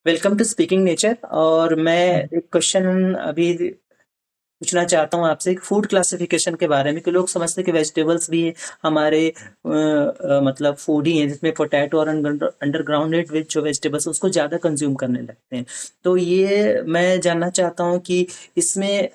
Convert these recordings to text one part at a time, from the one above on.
Welcome to speaking nature. और मैं एक क्वेश्चन अभी पूछना चाहता हूँ आपसे फूड क्लासिफिकेशन के बारे में कि लोग समझते हैं कि वेजिटेबल्स भी हमारे मतलब फूड ही है, जिसमें पोटैटो और अंडरग्राउंडेड विच जो वेजिटेबल्स उसको ज़्यादा कंज्यूम करने लगते हैं। तो ये मैं जानना चाहता हूँ कि इसमें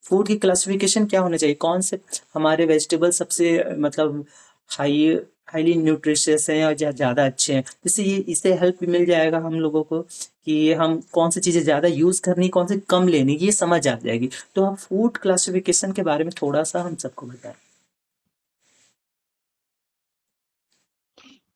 फूड की क्लासिफिकेशन क्या होनी चाहिए, कौन से हमारे वेजिटेबल सबसे मतलब हाई हाईली न्यूट्रिशियस हैं और ज़्यादा अच्छे हैं, इससे ये इससे हेल्प भी मिल जाएगा हम लोगों को कि हम कौन सी चीज़ें ज़्यादा यूज़ करनी, कौन सी कम लेनी, ये समझ आ जाएगी। तो आप फूड क्लासिफिकेशन के बारे में थोड़ा-सा हम सबको बताएँ।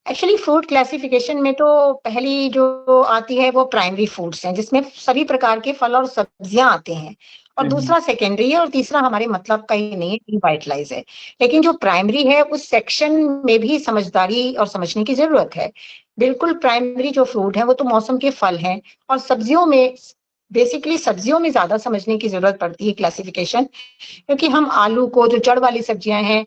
एक्चुअली फूड क्लासिफिकेशन में तो पहली जो आती है वो प्राइमरी फूड्स हैं, जिसमें सभी प्रकार के फल और सब्जियां आते हैं। और हुँ, हुँ। दूसरा सेकेंडरी है और तीसरा हमारे मतलब का ही नहीं है, डिवाइटलाइज है। लेकिन जो प्राइमरी है उस सेक्शन में भी समझदारी और समझने की जरूरत है। बिल्कुल प्राइमरी जो फूड है वो तो मौसम के फल हैं। और सब्जियों में बेसिकली सब्जियों में ज्यादा समझने की जरूरत पड़ती है क्लासिफिकेशन। क्योंकि हम आलू को जो जड़ वाली सब्जियां हैं,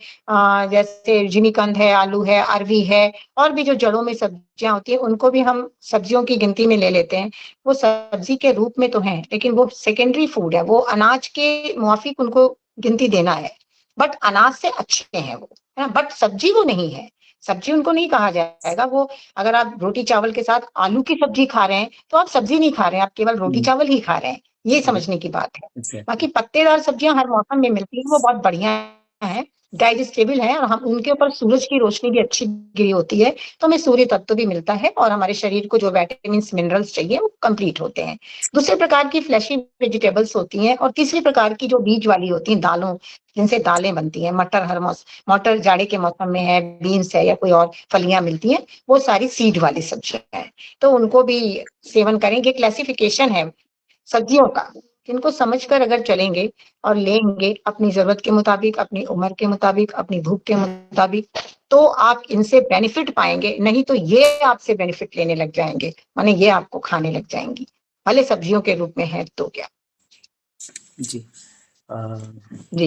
जैसे जिमीकंद है, आलू है, अरवी है, और भी जो जड़ों में सब्जियां होती हैं उनको भी हम सब्जियों की गिनती में ले लेते हैं। वो सब्जी के रूप में तो हैं, लेकिन वो सेकेंडरी फूड है, वो अनाज के मुआफिक उनको गिनती देना है। बट अनाज से अच्छे हैं वो, है ना, बट सब्जी वो नहीं है। सब्जी उनको नहीं कहा जाएगा वो। अगर आप रोटी चावल के साथ आलू की सब्जी खा रहे हैं तो आप सब्जी नहीं खा रहे हैं, आप केवल रोटी हुँ, चावल ही खा रहे हैं। ये हुँ। समझने की बात है। बाकी एग्ज़ैक्टली। पत्तेदार सब्जियां हर मौसम में मिलती हैं, वो बहुत बढ़िया है, डाइजेस्टेबल है, और हम उनके ऊपर सूरज की रोशनी भी अच्छी गिरी होती है, तो हमें सूर्य तत्व भी मिलता है और हमारे शरीर को जो विटामिन मिनरल्स चाहिए वो कंप्लीट होते हैं। दूसरे प्रकार की फ्लैशी वेजिटेबल्स होती हैं, और तीसरी प्रकार की जो बीज वाली होती हैं, दालों जिनसे दालें बनती हैं, मटर हर मौसम, मटर जाड़े के मौसम में है, बीन्स है, या कोई और फलियां मिलती हैं, वो सारी सीड वाली सब्जियां हैं। तो उनको भी सेवन करेंगे। क्लासिफिकेशन है सब्जियों का, जिनको समझकर अगर चलेंगे और लेंगे अपनी जरूरत के मुताबिक, अपनी उम्र के मुताबिक, अपनी भूख के मुताबिक, तो आप इनसे बेनिफिट पाएंगे। नहीं तो ये आपसे बेनिफिट लेने लग जाएंगे, माने ये आपको खाने लग जाएंगी, भले सब्जियों के रूप में है तो क्या। जी। अ जी।